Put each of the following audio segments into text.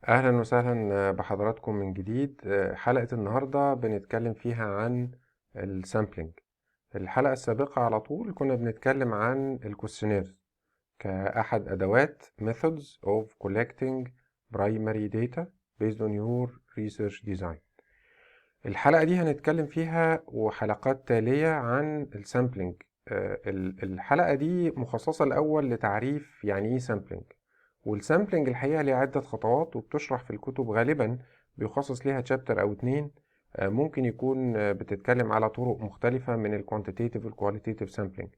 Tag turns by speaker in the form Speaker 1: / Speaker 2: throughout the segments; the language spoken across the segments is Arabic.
Speaker 1: أهلا وسهلا بحضراتكم من جديد. حلقة النهاردة بنتكلم فيها عن السامبلينج. الحلقة السابقة على طول كنا بنتكلم عن الكويستشنير كأحد أدوات methods of collecting primary data based on your research design. الحلقة دي هنتكلم فيها وحلقات تالية عن السامبلينج. الحلقة دي مخصصة الأول لتعريف يعني إيه سامبلينج، والسامبلينج الحقيقة ليها عدة خطوات وبتشرح في الكتب، غالبا بيخصص ليها تشابتر أو اتنين. ممكن يكون بتتكلم على طرق مختلفة من الكوانتيتيف والكواليتيف سامبلينج.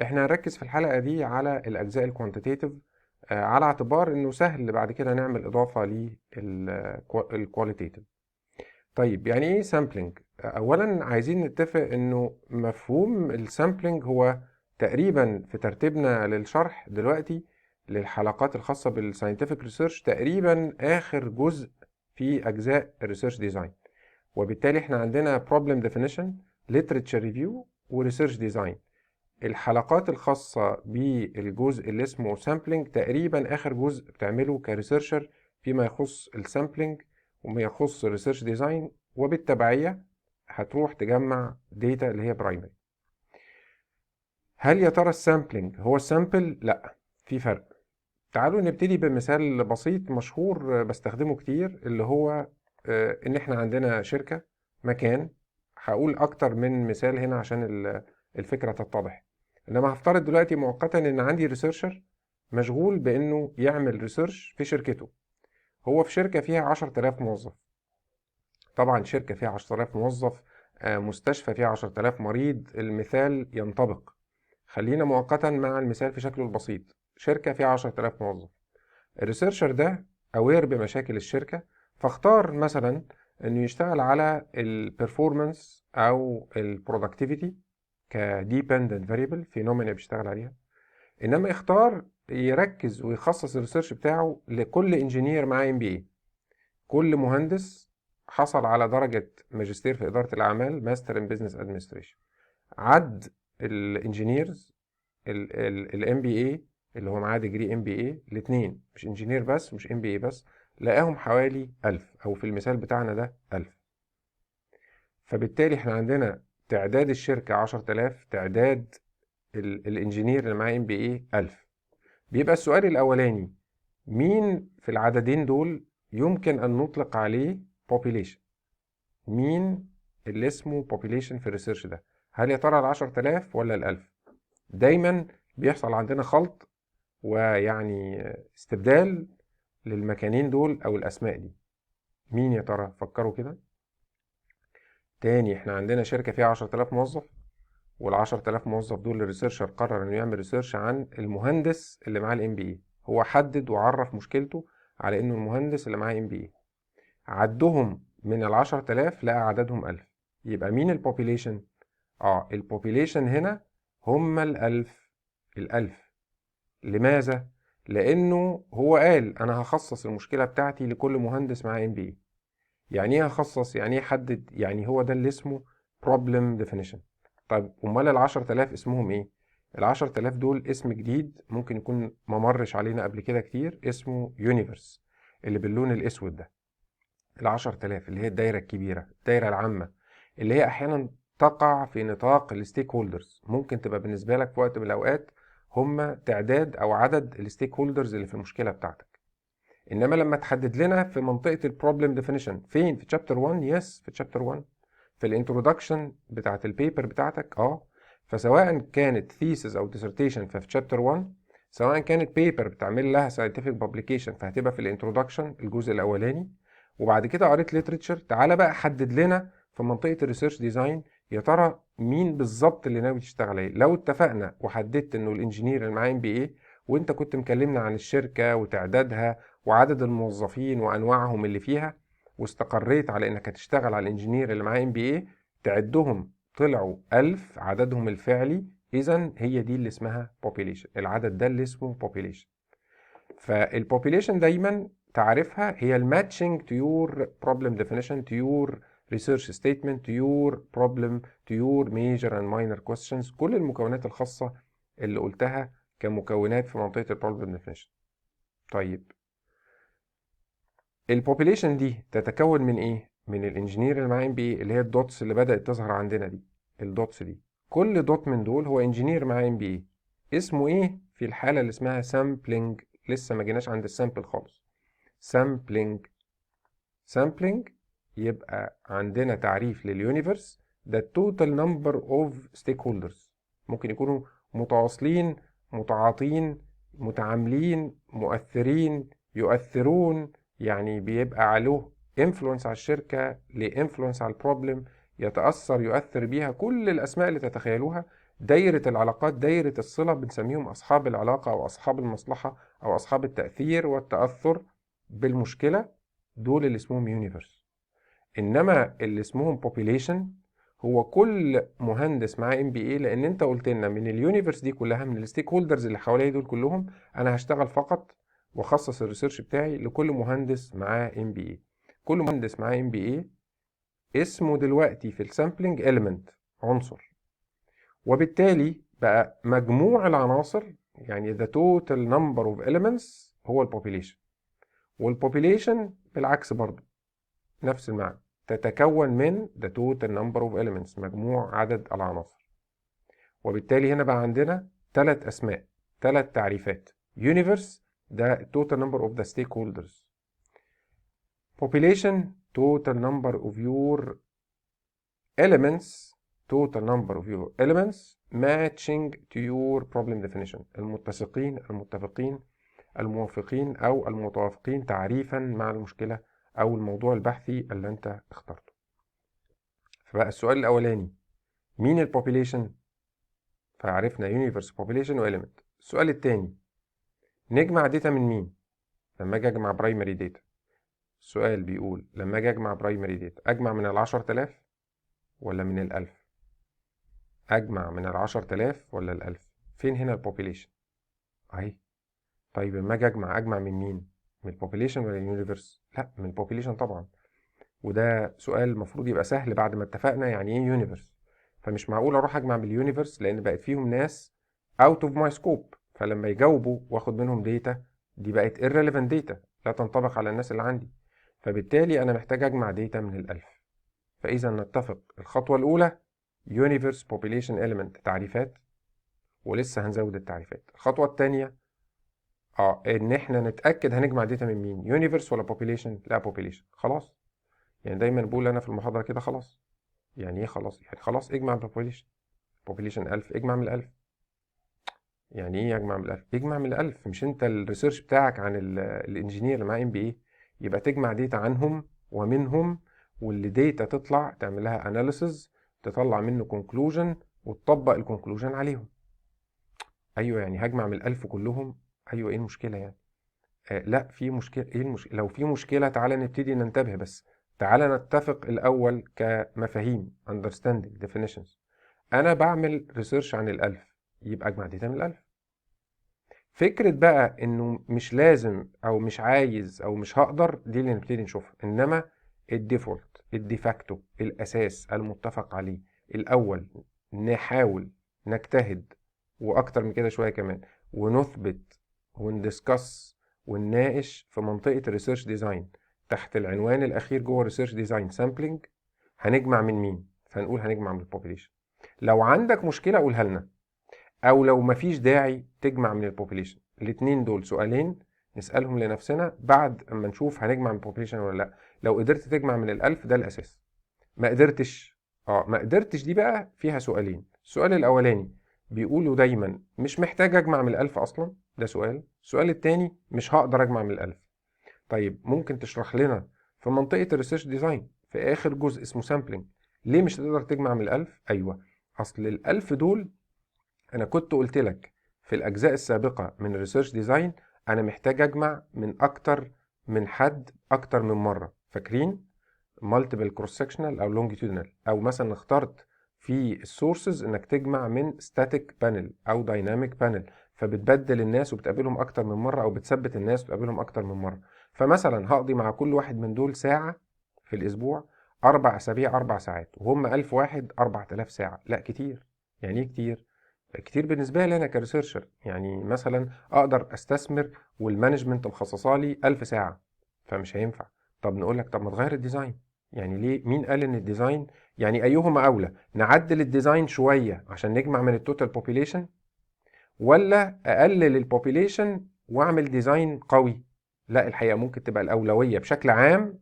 Speaker 1: احنا هنركز في الحلقة دي على الأجزاء الكوانتيتيف، على اعتبار إنه سهل بعد كده نعمل إضافة للكواليتيف. طيب يعني ايه سامبلينج؟ اولا عايزين نتفق انه مفهوم السامبلينج هو تقريبا في ترتيبنا للشرح دلوقتي للحلقات الخاصة بالساينتفك ريسيرش تقريبا اخر جزء في اجزاء الريسيرش ديزاين. وبالتالي احنا عندنا problem definition، literature review، وريسيرش ديزاين. الحلقات الخاصة بالجزء اللي اسمه سامبلينج تقريبا آخر جزء بتعمله كريسيرشر فيما يخص السامبلينج وما يخص الريسيرش ديزاين، وبالتبعية هتروح تجمع ديتا اللي هي برايمري. هل يا ترى السامبلينج هو السامبل؟ لا، في فرق. تعالوا نبتدي بمثال بسيط مشهور بستخدمه كتير، اللي هو ان احنا عندنا شركة، مكان. هقول اكتر من مثال هنا عشان الفكرة تتضح. انما هفترض دلوقتي مؤقتا ان عندي ريسيرشر مشغول بانه يعمل ريسيرش في شركته. هو في شركة فيها 10,000 موظف. طبعا شركة فيها 10,000 موظف، مستشفى فيها 10,000 مريض، المثال ينطبق. خلينا مؤقتا مع المثال في شكله البسيط. شركة فيها 10,000 موظف. الريسيرشر ده اوير بمشاكل الشركة، فاختار مثلا انه يشتغل على البرفورمانس او البرودكتيفيتي كديبندنت فاريبل فينومينا بيشتغل عليها. انما اختار يركز ويخصص الريسيرش بتاعه لكل انجينير معاه MBA. كل مهندس حصل على درجة ماجستير في إدارة الأعمال، ماستر ان بزنس ادمنستريشن، عد الانجينيرز الام بي اي اللي هو معاه ديجري ام بي اي، الاثنين مش انجينير بس، مش ام بي اي بس، لقاهم حوالي 1000، او في المثال بتاعنا ده 1000. فبالتالي احنا عندنا تعداد الشركة 10,000، تعداد الانجينير اللي معاه ام بي اي 1000. بيبقى السؤال الاولاني: مين في العددين دول يمكن ان نطلق عليه population؟ مين اللي اسمه population في الريسيرش ده؟ هل يا ترى ال10,000 ولا ال1000؟ دايما بيحصل عندنا خلط ويعني استبدال للمكانين دول او الاسماء دي. مين يا ترى؟ فكروا كده تاني. احنا عندنا شركة فيها 10,000 موظف، وال10,000 موظف دول الريسيرشر قرر انه يعمل ريسيرش عن المهندس اللي معاه الام بي اي. هو حدد وعرف مشكلته على انه المهندس اللي معاه ام بي اي. عدهم من ال10,000 لقى عددهم 1000. يبقى مين البوبيليشن؟ البوبيليشن هنا هم ال1000. لماذا؟ لأنه هو قال أنا هخصص المشكلة بتاعتي لكل مهندس معاه MBA. يعني إيه هخصص؟ يعني إيه حدد؟ يعني هو ده اللي اسمه problem definition. طيب أمال ال10,000 اسمهم إيه؟ ال10,000 دول اسم جديد ممكن يكون ممرش علينا قبل كده كتير، اسمه يونيفرس، اللي باللون الأسود ده. ال10,000 اللي هي الدايرة الكبيرة، الدايرة العامة، اللي هي أحيانا تقع في نطاق الستيك هولدرز. ممكن تبقى بالنسبة لك في وقت من الأوقات هم تعداد أو عدد الستيك هولدرز اللي في المشكلة بتاعتك. إنما لما تحدد لنا في منطقة البروبلم ديفينيشن، فين؟ في تشابتر 1. يس، في تشابتر 1، في الانترودكشن بتاعت البيبر بتاعتك. فسواء كانت ثيسز أو ديسرتيشن ففي تشابتر 1، سواء كانت بيبر بتعمل لها ساينتفك بابليكيشن فهتبقى في الانترودكشن الجزء الأولاني. وبعد كده قريت ليتريتشر، تعالى بقى حدد لنا في منطقة الريسيرش ديزاين يا ترى مين بالظبط اللي ناوي تشتغل عليه. لو اتفقنا وحددت انه الانجينير اللي معاه MBA، وانت كنت مكلمنا عن الشركة وتعدادها وعدد الموظفين وانواعهم اللي فيها، واستقريت على انك هتشتغل على الانجينير اللي معاه MBA، تعدهم طلعوا 1000 عددهم الفعلي. اذا هي دي اللي اسمها population، العدد ده اللي اسمه population. فالبوبيليشن دايما تعرفها هي الماتشنج to your problem definition, to your research statement, to your problem, to your major and minor questions، كل المكونات الخاصة اللي قلتها كمكونات في منطقة البروبلم definition. طيب البوبيليشن دي تتكون من ايه؟ من الانجينير اللي معاه ام بي اي، اللي هي الدوتس اللي بدأت تظهر عندنا دي. الدوتس دي كل دوت من دول هو انجينير معاه ام بي اي. اسمه ايه في الحالة اللي اسمها سامبلينج؟ لسه ما جيناش عند السامبل خالص. سامبلينج. سامبلينج يبقى عندنا تعريف لليونيفرس ده التوتال نمبر اوف ستيك هولدرز. ممكن يكونوا متواصلين، متعاطين، متعاملين، مؤثرين، يؤثرون، يعني بيبقى عليه انفلونس على الشركة، ليه انفلونس على البروبلم، يتأثر، يؤثر بيها، كل الأسماء اللي تتخيلوها. دايرة العلاقات، دايرة الصلة، بنسميهم أصحاب العلاقة أو أصحاب المصلحة أو أصحاب التأثير والتأثر بالمشكلة. دول اللي اسمهم يونيفرس. انما اللي اسمهم population هو كل مهندس معاه ام بي اي، لان انت قلت لنا من اليونيفرس دي كلها، من الستيك هولدرز اللي حواليا دول كلهم، انا هشتغل فقط واخصص الريسيرش بتاعي لكل مهندس معاه ام بي اي. كل مهندس معاه ام بي اي اسمه دلوقتي في السامبلنج element، عنصر. وبالتالي بقى مجموع العناصر، يعني the total number of elements، هو البوبيليشن. والبوبيليشن بالعكس برضه نفس المعنى، تتكون من the total number of elements، مجموع عدد العناصر. وبالتالي هنا بقى عندنا 3 أسماء، 3 تعريفات. universe ده total number of the stakeholders. population total number of your elements، total number of your elements matching to your problem definition، المتسقين، المتفقين، الموافقين أو المتوافقين تعريفا مع المشكلة أو الموضوع البحثي اللي أنت اخترته. فبقى السؤال الأولاني مين البوبيليشن؟ فعرفنا يونيفرس، بوبيليشن، وإيليمنت. السؤال التاني نجمع داتا من مين؟ لما أجي أجمع برايمري داتا، السؤال بيقول لما أجي أجمع برايمري داتا أجمع من ال10,000 ولا من ال1000؟ أجمع من ال10,000 ولا ال1000؟ فين هنا البوبيليشن؟ أهي. طيب لما أجي أجمع من مين؟ من البوبيليشن ولا اليونيفرس؟ لا، من البوبيليشن طبعا. وده سؤال المفروض يبقى سهل بعد ما اتفقنا يعني ايه يونيفرس. فمش معقول اروح اجمع باليونيفرس لان بقت فيهم ناس out of my scope، فلما يجاوبوا واخد منهم داتا دي بقت irrelevant data، لا تنطبق على الناس اللي عندي. فبالتالي انا محتاج اجمع داتا من الالف. فاذا نتفق الخطوة الاولى universe population element تعريفات، ولسه هنزود التعريفات. الخطوة الثانية ان احنا نتاكد هنجمع داتا من مين، يونيفرس ولا population؟ لا population. خلاص، يعني دايما بقول انا في المحاضره كده خلاص. يعني ايه خلاص؟ يعني خلاص اجمع البوبوليشن. بوبوليشن 1000 اجمع من الألف. يعني ايه اجمع من الألف؟ اجمع من الألف. مش انت الريسيرش بتاعك عن الانجينير اللي معاه ام بي اي؟ يبقى تجمع داتا عنهم ومنهم، واللي داتا تطلع تعمل لها اناليسز، تطلع منه كونكلوجن وتطبق الكونكلوجن عليهم. ايوه يعني هجمع من الألف كلهم؟ ايوه، ايه المشكله يعني؟ لا في مشكله. ايه المشكله؟ لو في مشكله تعالى نبتدي ننتبه، بس تعالى نتفق الاول كمفاهيم understanding definitions. انا بعمل ريسيرش عن الالف، يبقى اجمع داتا من الالف. فكره بقى انه مش لازم او مش عايز او مش هقدر، دي اللي نبتدي نشوفها. انما الديفولت، الديفاكتو، الاساس المتفق عليه الاول، نحاول نجتهد واكتر من كده شويه كمان، ونثبت وندسكس ونناقش في منطقه الريسيرش ديزاين تحت العنوان الاخير جوه الريسيرش ديزاين سامبلينج. هنجمع من مين؟ فنقول هنجمع من البوبيليشن. لو عندك مشكله قولها لنا، او لو مفيش داعي تجمع من البوبيليشن. الاتنين دول سؤالين نسألهم لنفسنا بعد اما نشوف هنجمع من البوبيليشن ولا لا. لو قدرت تجمع من الألف ده الأساس. ما قدرتش، ما قدرتش، دي بقى فيها سؤالين. السؤال الأولاني بيقولوا دايما مش محتاج أجمع من الألف أصلا، ده سؤال. السؤال التاني مش هقدر أجمع من الألف. طيب ممكن تشرح لنا في منطقة الريسيرش ديزاين في آخر جزء اسمه سامبلينج ليه مش هتقدر تجمع من الألف؟ أيوه، أصل الألف دول انا كنت قلت لك في الاجزاء السابقه من الريسيرش ديزاين انا محتاج اجمع من اكتر من حد اكتر من مره. فاكرين؟ مالتيبل كروس سكشنال او لونجيتودينال، او مثلا اخترت في السورسز انك تجمع من ستاتيك بانل او دايناميك بانل، فبتبدل الناس وبتقابلهم اكتر من مره، او بتثبت الناس وبتقابلهم اكتر من مره. فمثلا هقضي مع كل واحد من دول ساعه في الاسبوع، 4 اسابيع 4 ساعات، وهم 1000 واحد 4000 ساعه. لا كتير. يعني ايه كتير؟ كتير بالنسبه لي انا كريسيرشر. يعني مثلا اقدر استثمر والمانجمنت مخصصه لي 1000 ساعه، فمش هينفع. طب نقول لك طب ما تغير الديزاين. يعني ليه؟ مين قال ان الديزاين يعني ايهما اولى؟ نعدل الديزاين شويه عشان نجمع من التوتال بوبيليشن، ولا اقلل البوبيليشن واعمل ديزاين قوي؟ لا، الحقيقه ممكن تبقى الاولويه بشكل عام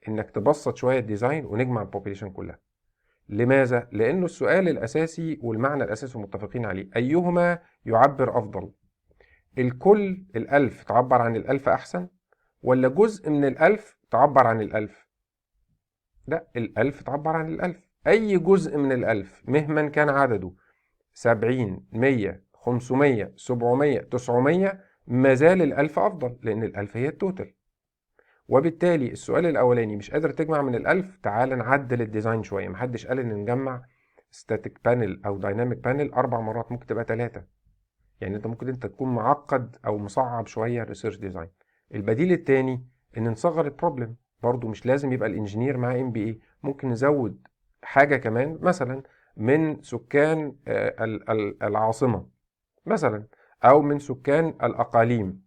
Speaker 1: انك تبسط شويه الديزاين ونجمع البوبيليشن كلها. لماذا؟ لانه السؤال الاساسي والمعنى الاساسي متفقين عليه، ايهما يعبر افضل؟ الكل الالف تعبر عن الالف احسن، ولا جزء من الالف تعبر عن الالف؟ لا، الالف تعبر عن الالف. اي جزء من الالف مهما كان عدده 70 100 500 700 900 ما زال الالف افضل، لان الالف هي التوتال. وبالتالي السؤال الاولاني مش قادر تجمع من الالف، تعال نعدل الديزاين شويه. محدش قال ان نجمع ستاتيك بانل او دايناميك بانل 4 مرات، ممكن تبقى 3. يعني انت ممكن تكون معقد او مصعب شويه الريسيرش ديزاين. البديل الثاني ان نصغر البروبلم. برضو مش لازم يبقى الانجينير معاه MBA، ممكن نزود حاجه كمان، مثلا من سكان العاصمه مثلا، او من سكان الاقاليم.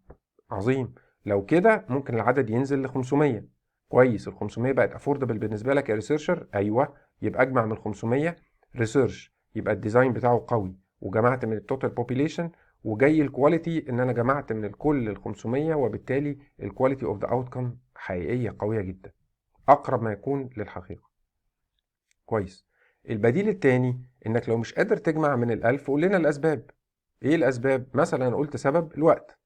Speaker 1: عظيم. لو كده ممكن العدد ينزل ل 500. كويس، ال 500 بقت افوردبل بالنسبه لك يا ريسيرشر؟ ايوه، يبقى اجمع من ال 500 ريسيرش، يبقى الديزاين بتاعه قوي وجمعت من التوتال بوبيليشن، وجاي الكواليتي ان انا جمعت من الكل ال 500، وبالتالي الكواليتي اوف ذا اوتكم حقيقيه قويه جدا، اقرب ما يكون للحقيقه. كويس. البديل الثاني انك لو مش قادر تجمع من الالف قول لنا الاسباب. ايه الاسباب؟ مثلا قلت سبب الوقت.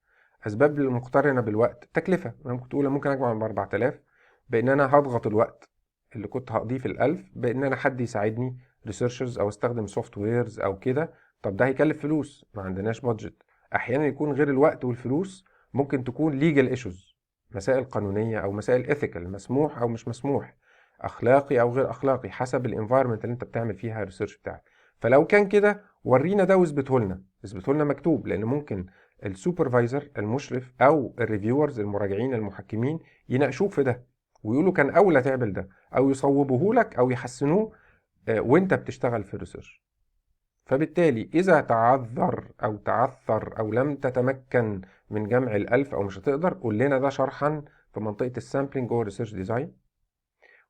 Speaker 1: اسباب المقترنه بالوقت، التكلفه. ممكن تقول ممكن اجمع ب 4000 بان انا هضغط الوقت اللي كنت هقضيه في الالف بان انا حد يساعدني ريسيرشرز او استخدم سوفت ويرز او كده. طب ده هيكلف فلوس، ما عندناش بادجت. احيانا يكون غير الوقت والفلوس ممكن تكون ليجل ايشوز، مسائل قانونيه او مسائل ايثيكال، مسموح او مش مسموح، اخلاقي او غير اخلاقي، حسب الانفايرمنت اللي انت بتعمل فيها الريسيرش بتاعك. فلو كان كده ورينا ده واثبته لنا، اثبته لنا مكتوب، لان ممكن السوبرفايزر المشرف او الريفيورز المراجعين المحكمين يناقشوك في ده ويقولوا كان اولى تعمل ده، او يصوبوه لك او يحسنوه وانت بتشتغل في الريسيرش. فبالتالي اذا تعذر او تعثر او لم تتمكن من جمع الالف او مش هتقدر، قول لنا ده شرحا في منطقه السامبلنج جوه الريسيرش ديزاين،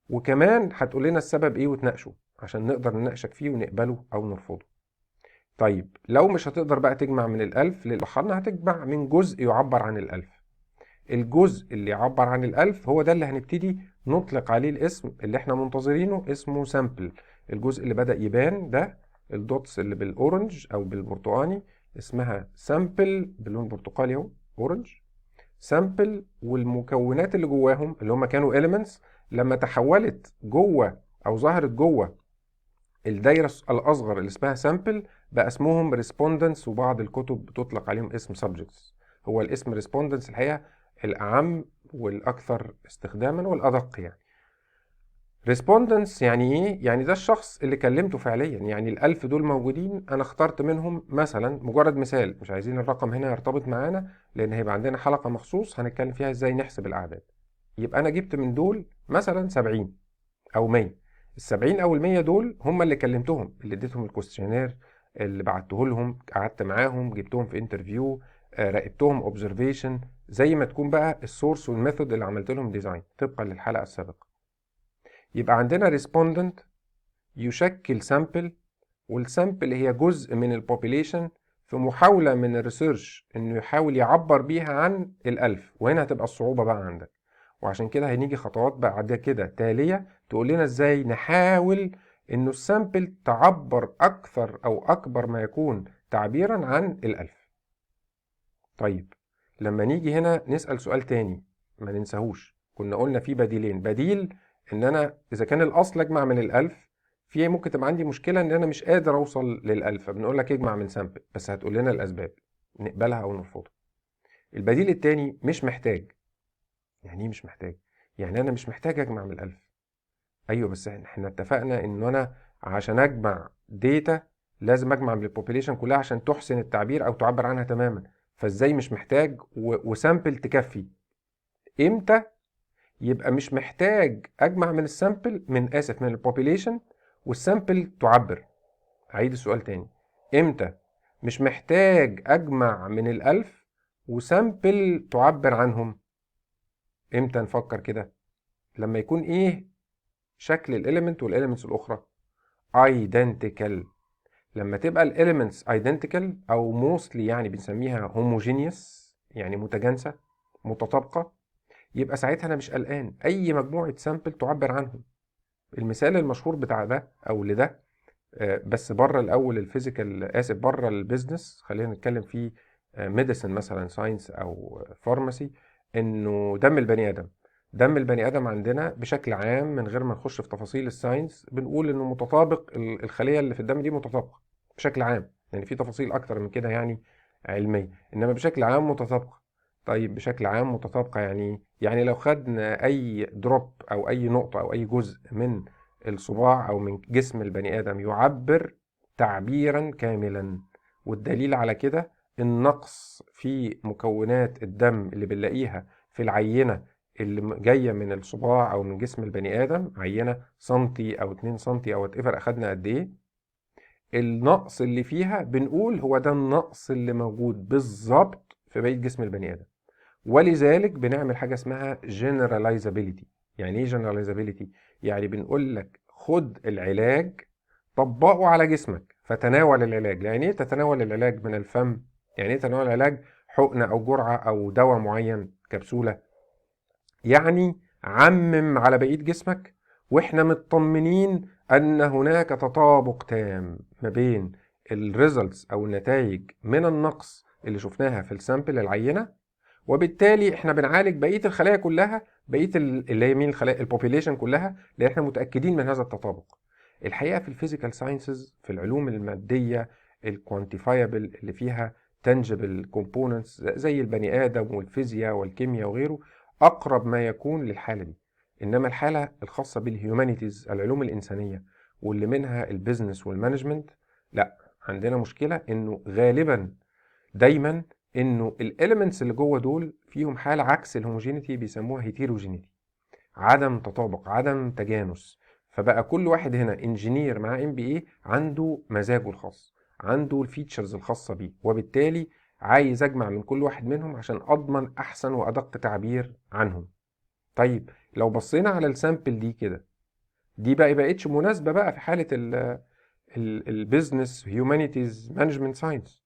Speaker 1: وكمان هتقول لنا السبب ايه وتناقشه عشان نقدر نناقشك فيه ونقبله او نرفضه. طيب لو مش هتقدر بقى تجمع من الألف للبحرنا، هتجمع من جزء يعبر عن الألف. الجزء اللي يعبر عن الألف هو ده اللي هنبتدي نطلق عليه الاسم اللي احنا منتظرينه، اسمه سامبل. الجزء اللي بدأ يبان ده، الدوتس اللي بالأورنج أو بالبرتقاني، اسمها سامبل باللون البرتقالي اهو، أورنج. سامبل والمكونات اللي جواهم اللي هم كانوا elements، لما تحولت جوه أو ظهرت جوه الدايرة الأصغر اللي اسمها سامبل بقى اسمهم ريسبوندنس، وبعض الكتب بتطلق عليهم اسم سبجكتس. هو الاسم ريسبوندنس الحقيقة الأعم والأكثر استخداما والأدق. يعني ريسبوندنس يعني إيه؟ يعني ده الشخص اللي كلمته فعليا. يعني الألف دول موجودين، أنا اخترت منهم مثلا، مجرد مثال، مش عايزين الرقم هنا يرتبط معانا لأن هيبقى عندنا حلقة مخصوص هنتكلم فيها إزاي نحسب الأعداد. يبقى أنا جبت من دول مثلا 70 او 100. ال70 او ال100 دول هم اللي كلمتهم، اللي اديتهم الكوستشنير، اللي بعته لهم، قعدت معاهم، جبتهم في انترفيو، راقبتهم اوبزرفيشن، زي ما تكون بقى السورس والميثود اللي عملت لهم ديزاين طبقا للحلقه السابقه. يبقى عندنا ريسبوندنت يشكل سامبل، والسامبل هي جزء من البوبيليشن في محاوله من الريسيرش انه يحاول يعبر بيها عن الالف. وهنا هتبقى الصعوبه بقى عندك، وعشان كده هنيجي خطوات بعد كده تالية تقول لنا ازاي نحاول انه السامبل تعبر اكثر او اكبر ما يكون تعبيرا عن الالف. طيب لما نيجي هنا نسأل سؤال تاني ما ننساهوش، كنا قلنا في بديلين. بديل ان انا اذا كان الاصل اجمع من الالف، في ممكن تبقى عندي مشكلة ان انا مش قادر اوصل للالف، فبنقول لك اجمع من سامبل، بس هتقول لنا الاسباب نقبلها او نرفضها. البديل التاني مش محتاج. يعني ايه مش محتاج؟ يعني انا مش محتاج اجمع من الالف. ايوه بس احنا اتفقنا ان انا عشان اجمع داتا لازم اجمع من البوبيليشن كلها عشان تحسن التعبير او تعبر عنها تماما. فازاي مش محتاج وسامبل تكفي؟ امتى يبقى مش محتاج اجمع من السامبل، من اسف من البوبيليشن، والسامبل تعبر؟ هعيد السؤال تاني. امتى مش محتاج اجمع من الالف وسامبل تعبر عنهم؟ امتى نفكر كده؟ لما يكون ايه شكل الاليمنت والاليمنتس الاخرى؟ identical. لما تبقى الاليمنتس identical او mostly يعني بنسميها homogeneous يعني متجانسة متطابقة، يبقى ساعتها انا مش قلقان اي مجموعة سامبل تعبر عنهم. المثال المشهور بتاع ده او لده، بس بره الاول الفيزيكال، اسف بره البيزنس، خلينا نتكلم في ميديسن مثلا، ساينس او فارماسي، انه دم البني ادم عندنا بشكل عام من غير ما نخش في تفاصيل الساينس بنقول انه متطابق، الخليه اللي في الدم دي متطابقه بشكل عام، يعني في تفاصيل اكتر من كده يعني علميه، انما بشكل عام متطابقه. طيب بشكل عام متطابقه يعني إيه؟ يعني لو خدنا اي دروب او اي نقطه او اي جزء من الصباع او من جسم البني ادم يعبر تعبيرا كاملا، والدليل على كده النقص في مكونات الدم اللي بنلاقيها في العينة اللي جاية من الصباع او من جسم البني ادم، عينة سنتي او 2 سنتي او وات ايفر اخدنا قد ايه، النقص اللي فيها بنقول هو ده النقص اللي موجود بالظبط في بقية جسم البني ادم. ولذلك بنعمل حاجة اسمها generalizability. يعني ايه generalizability؟ يعني بنقول لك خد العلاج طبقه على جسمك فتناول العلاج. يعني ايه تتناول العلاج من الفم؟ يعني ايه تناول العلاج حقنة او جرعة او دواء معين كبسولة؟ يعني عمم على بقية جسمك واحنا مطمنين ان هناك تطابق تام ما بين الريزلتس او النتائج من النقص اللي شفناها في السامبل العينة، وبالتالي احنا بنعالج بقيه الخلايا كلها، بقيه اللي هي مين الخلايا البوبيليشن كلها، لان احنا متاكدين من هذا التطابق. الحقيقه في الفيزيكال ساينسز، في العلوم الماديه الكوانتيفايبل اللي فيها تنجبل كومبوننتس زي البني ادم والفيزياء والكيمياء وغيره، اقرب ما يكون للحاله دي. انما الحاله الخاصه بالهيومانيتيز، العلوم الانسانيه، واللي منها البيزنس والمانجمنت، لا، عندنا مشكله انه غالبا دايما انه الاليمنتس اللي جوه دول فيهم حاله عكس الهوموجينيتي، بيسموها هيتيروجينيتي، عدم تطابق، عدم تجانس. فبقى كل واحد هنا انجينير مع ام بي اي عنده مزاجه الخاص، عنده الفيتشرز الخاصه بيه، وبالتالي عايز اجمع من كل واحد منهم عشان اضمن احسن وادق تعبير عنهم. طيب لو بصينا على السامبل دي كده، دي بقى بقتش مناسبه بقى في حاله البيزنس هيومانيتيز مانجمنت ساينس.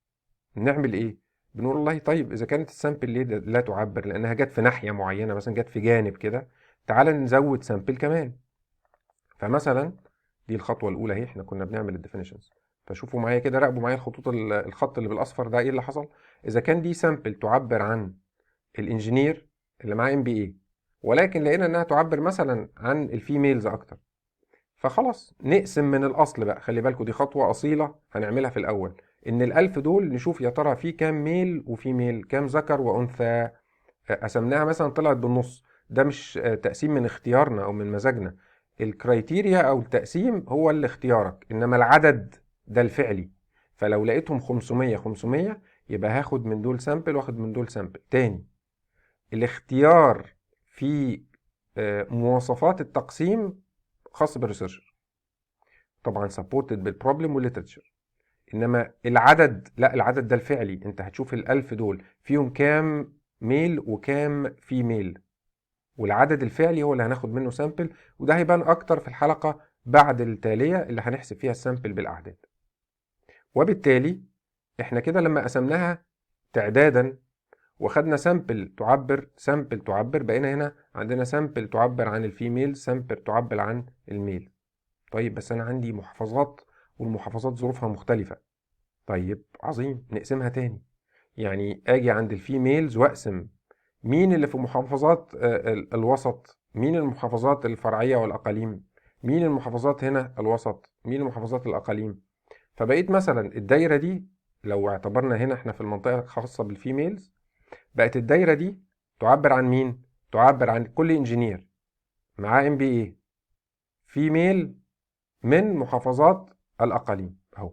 Speaker 1: نعمل ايه؟ بنقول والله طيب اذا كانت السامبل ليه لا تعبر لانها جت في ناحيه معينه، مثلا جت في جانب كده، تعال نزود سامبل كمان. فمثلا دي الخطوه الاولى اهي، احنا كنا بنعمل الديفينيشنز، فشوفوا معايا كده، راقبوا معايا الخطوط، الخط اللي بالاصفر ده ايه اللي حصل. اذا كان دي سامبل تعبر عن الانجينير اللي معاه ام بي اي، ولكن لقينا انها تعبر مثلا عن الفيميلز اكتر، فخلاص نقسم من الأصل بقى. خلي بالكوا دي خطوة أصيلة هنعملها في الأول، إن الألف دول نشوف يا ترى في كام ميل وفي ميل، كام ذكر وأنثى. قسمناها مثلا طلعت بالنص، ده مش تقسيم من اختيارنا أو من مزاجنا، الكرايتيريا أو التقسيم هو اللي اختيارك، إنما العدد ده الفعلي. فلو لقيتهم 500 500 يبقى هاخد من دول سامبل واخد من دول سامبل تاني. الاختيار في مواصفات التقسيم خاص بالريسيرشر، طبعا سبورتد بالبروبلم والليترشر. انما العدد لا، العدد ده الفعلي، انت هتشوف الالف دول فيهم كام ميل وكام فيميل، والعدد الفعلي هو اللي هناخد منه سامبل، وده هيبان اكتر في الحلقة بعد التالية اللي هنحسب فيها السامبل بالاعداد. وبالتالي احنا كده لما قسمناها تعدادا وخدنا سامبل تعبر، بقينا هنا عندنا سامبل تعبر عن الفيميل، سامبل تعبر عن الميل. طيب بس انا عندي محافظات، والمحافظات ظروفها مختلفة. طيب عظيم، نقسمها تاني. يعني اجي عند الفيميلز واقسم مين اللي في محافظات الوسط، مين المحافظات الفرعية والاقاليم، مين المحافظات هنا الوسط، مين المحافظات الاقاليم. فبقيت مثلا الدايرة دي، لو اعتبرنا هنا احنا في المنطقة الخاصة بالفيميلز، بقت الدايرة دي تعبر عن مين؟ تعبر عن كل انجينير معاه ام بي اي فيميل من محافظات الاقاليم اهو.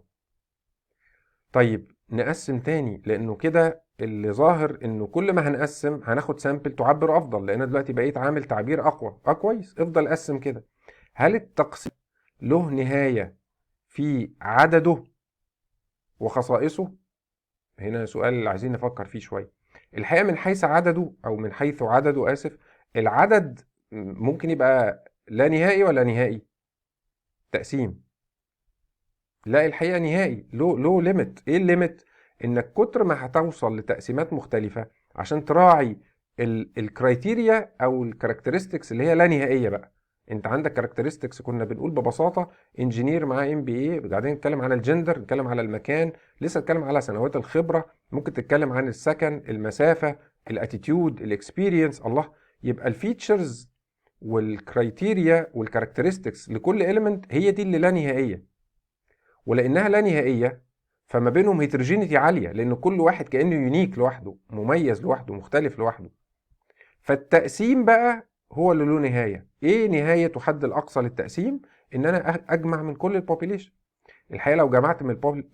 Speaker 1: طيب نقسم تاني، لانه كده اللي ظاهر انه كل ما هنقسم هناخد سامبل تعبر افضل، لان أنا دلوقتي بقيت عامل تعبير اقوى. كويس، افضل قسم كده. هل التقسيم له نهاية في عدده وخصائصه؟ هنا سؤال اللي عايزين نفكر فيه شوية. الحقيقة من حيث عدده، او من حيث عدده اسف، العدد ممكن يبقى لا نهائي ولا نهائي تقسيم. لا الحقيقة نهائي، له ليميت. ايه الليميت؟ انك كتر ما هتوصل لتقسيمات مختلفة عشان تراعي الكرايتيريا او الكاركترستكس اللي هي لا نهائية بقى. انت عندك كاركترستكس كنا بنقول ببساطة انجينير معاه ام بي اي، بعدين نتكلم عن الجندر، نتكلم على المكان، لسه نتكلم على سنوات الخبرة، ممكن تتكلم عن السكن، المسافة، الاتيتيود، الاكسبيرينس. الله، يبقى الفيتشرز والكرايتيريا والكاركترستكس لكل اليمنت هي دي اللي لا نهائية. ولانها لا نهائيه فما بينهم هيتروجينيتي عاليه، لان كل واحد كانه يونيك لوحده، مميز لوحده، مختلف لوحده. فالتقسيم بقى هو اللي له نهايه. ايه نهايه وحد الاقصى للتقسيم؟ ان انا اجمع من كل البوبيليشن. الحقيقه لو جمعت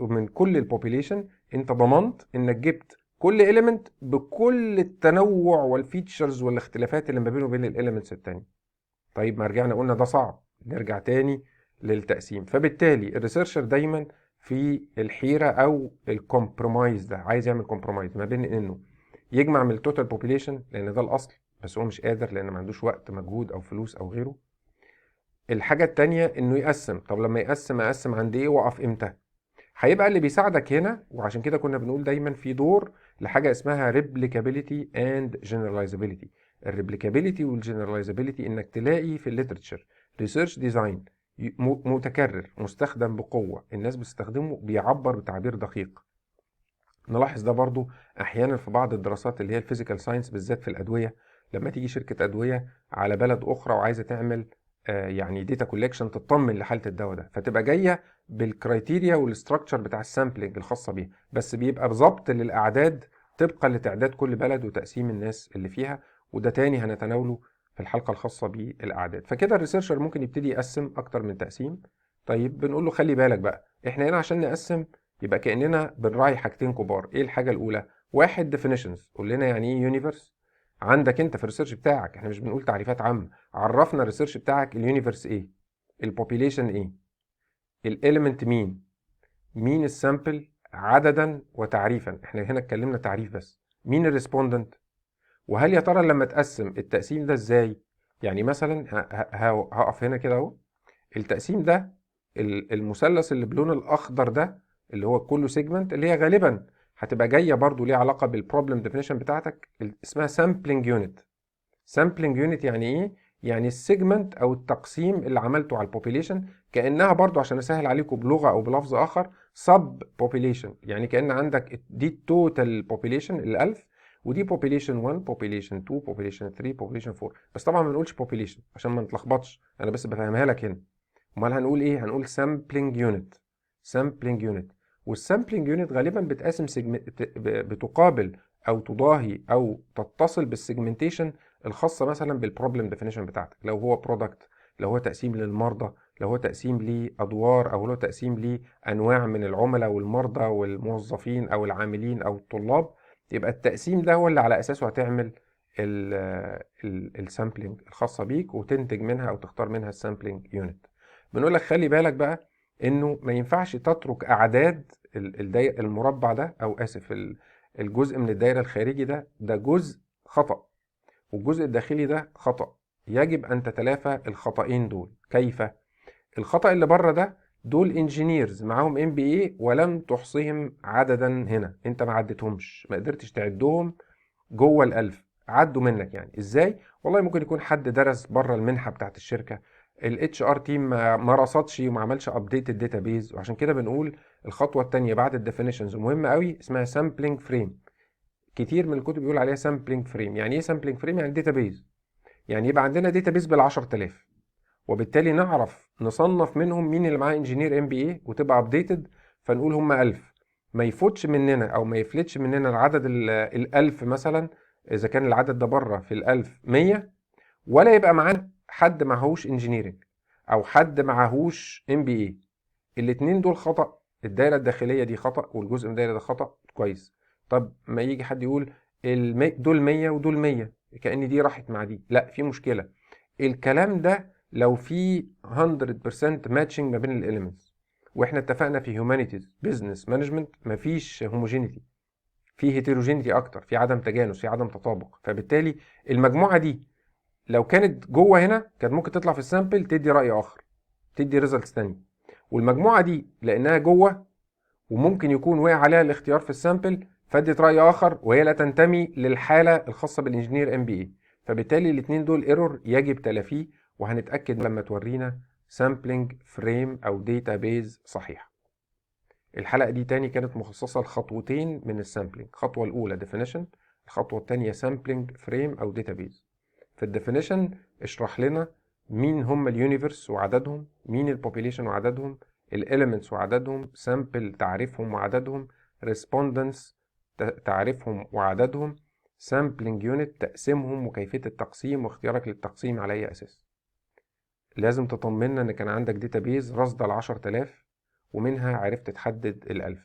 Speaker 1: من كل البوبيليشن انت ضمنت انك جبت كل اليمنت بكل التنوع والفيتشرز والاختلافات اللي ما بينه وبين الاليمنتس التانية. طيب ما رجعنا قلنا ده صعب، نرجع تاني للتقسيم. فبالتالي الريسيرشر دايما في الحيرة او الكومبرومايز ده، عايز يعمل كومبرومايز ما بين انه يجمع من التوتال بوبيليشن لان ده الاصل، بس هو مش قادر لان ما عندوش وقت، مجهود او فلوس او غيره. الحاجة التانية انه يقسم. طب لما يقسم اقسم عند ايه واقف امتى؟ هيبقى اللي بيساعدك هنا، وعشان كده كنا بنقول دايما في دور لحاجه اسمها ريبليكابيليتي اند جنراليزابيليتي. الريبليكابيليتي والجنراليزابيليتي انك تلاقي في الليترشر ريسيرش ديزاين متكرر مستخدم بقوه، الناس بتستخدمه، بيعبر بتعبير دقيق. نلاحظ ده برضو احيانا في بعض الدراسات اللي هي الفيزيكال ساينس، بالذات في الادويه. لما تيجي شركه ادويه على بلد اخرى وعايزه تعمل يعني داتا كوليكشن تطمن لحاله الدواء ده، فتبقى جايه بالكرايتيريا والاستراكشر بتاع السامبلنج الخاصه بيها، بس بيبقى بظبط للاعداد طبقا لتعداد كل بلد وتقسيم الناس اللي فيها. وده تاني هنتناوله في الحلقه الخاصه بالاعداد. فكده الريسيرشر ممكن يبتدي يقسم اكتر من تقسيم. طيب بنقول له خلي بالك بقى، احنا هنا عشان نقسم يبقى كأننا بنراعي حاجتين كبار. ايه الحاجة الأولى؟ واحد definitions، قول لنا يعني ايه يونيفرس. عندك انت في الريسيرش بتاعك، احنا مش بنقول تعريفات عامة، عرفنا الريسيرش بتاعك اليونيفرس ايه، البوبيليشن ايه، الاليمنت مين السامبل عددا وتعريفا، احنا هنا اتكلمنا تعريف بس، مين الريسبوندنت، وهل يا ترى لما تقسم التقسيم ده ازاي. يعني مثلا هقف هنا كده اهو، التقسيم ده المثلث اللي بلون الاخضر ده اللي هو كله سيجمنت، اللي هي غالبا هتبقى جايه برضو ليها علاقه بالبروبلم ديفينيشن بتاعتك، اسمها سامبلنج يونت. سامبلنج يونت يعني ايه؟ يعني السيجمنت او التقسيم اللي عملته على البوبيليشن، كانها برضو عشان اسهل عليكم بلغه او بلفظ اخر سب بوبيليشن. يعني كان عندك دي التوتال بوبيليشن الالف، ودي بوبيليشن 1 بوبيليشن 2 بوبيليشن 3 بوبيليشن 4. بس طبعا ما بنقولش بوبيليشن عشان ما نتلخبطش، انا بس بفهمها لك هنا. امال هنقول ايه؟ هنقول سامبلنج يونت. سامبلنج يونت. والسامبلنج يونت غالبا بتقاسم بتقابل او تضاهي او تتصل بالسيجمنتيشن الخاصه مثلا بالبروبلم ديفينيشن بتاعتك، لو هو برودكت، لو هو تقسيم للمرضى، لو هو تقسيم لادوار، او لو تقسيم لانواع من العملاء والمرضى والموظفين او العاملين او الطلاب. يبقى التقسيم ده هو اللي على اساسه هتعمل السامبلنج الخاصه بيك وتنتج منها او تختار منها السامبلنج يونت. بنقول لك خلي بالك بقى انه ما ينفعش تترك اعداد الدايره المربع ده، او اسف الجزء من الدايره الخارجي ده جزء خطأ، والجزء الداخلي ده خطأ. يجب ان تتلافى الخطأين دول. كيف؟ الخطأ اللي بره ده دول انجينيرز معاهم ام بي اي ولم تحصهم عددا، هنا انت ما عدتهمش، ما قدرتش تعدهم جوه الألف، عدوا منك. يعني ازاي؟ والله ممكن يكون حد درس بره المنحه بتاعت الشركه، الاتش ار تيم ما رصدش وما عملش ابديت الداتابيز. وعشان كده بنقول الخطوه الثانيه بعد الديفينيشنز مهمه قوي، اسمها سامبلنج فريم. كتير من الكتب بيقول عليها سامبلنج فريم. يعني ايه سامبلنج فريم؟ يعني داتابيز. يعني يبقى عندنا داتابيز بال 10000، وبالتالي نعرف نصنف منهم مين اللي معاه انجينير ام بي اي وتبقى ابديتد، فنقول هم 1000. ما يفوتش مننا او ما يفلتش مننا العدد ال1000 مثلا، اذا كان العدد ده بره في الالف 100، ولا يبقى معانا حد معهوش انجينيرنج او حد معهوش ام بي اي. الاتنين دول خطأ. الدايره الداخليه دي خطأ والجزء من الدايره ده خطأ. كويس. طب ما يجي حد يقول دول 100 ودول 100، كأن دي راحت مع دي، لا في مشكله. الكلام ده لو في 100% ماتشنج ما بين الاليمنتس، واحنا اتفقنا في هيومانيتيز بزنس مانجمنت مفيش هوموجينيتي، في هيتروجينيتي اكتر، في عدم تجانس، في عدم تطابق. فبالتالي المجموعه دي لو كانت جوه هنا كانت ممكن تطلع في السامبل تدي رأي آخر، تدي ريزلتس تاني. والمجموعة دي لأنها جوه وممكن يكون وقع عليها الاختيار في السامبل فادت رأي آخر وهي لا تنتمي للحالة الخاصة بالإنجينير MBA، فبالتالي الاتنين دول ايرور يجب تلافيه، وهنتأكد لما تورينا سامبلنج فريم أو داتابيز صحيح. الحلقة دي تاني كانت مخصصة لخطوتين من السامبلنج، الخطوة الأولى definition، الخطوة التانية سامبلنج فريم أو داتابيز. في الديفينيشن اشرح لنا مين هم اليونيفرس وعددهم، مين البوبيليشن وعددهم، الاليمنتس وعددهم، سامبل تعريفهم وعددهم، ريسبوندنس تعريفهم وعددهم، سامبلنج يونت تقسيمهم وكيفية التقسيم واختيارك للتقسيم على أي أساس. لازم تطمنا إن كان عندك داتابيز رصدة ل10,000 ومنها عرفت تحدد ال1000.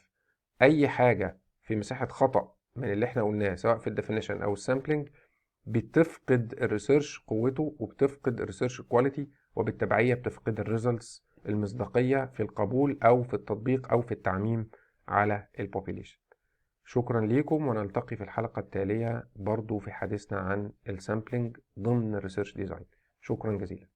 Speaker 1: أي حاجة في مساحة خطأ من اللي احنا قلناه سواء في الديفينيشن أو السامبلنج بتفقد الريسيرش قوته وبتفقد الريسيرش كواليتي، وبالتبعية بتفقد الريزلتس المصداقية في القبول أو في التطبيق أو في التعميم على البوبيليشن. شكرا ليكم، ونلتقي في الحلقة التالية برضو في حديثنا عن السامبلنج ضمن الريسيرش ديزاين. شكرا جزيلا.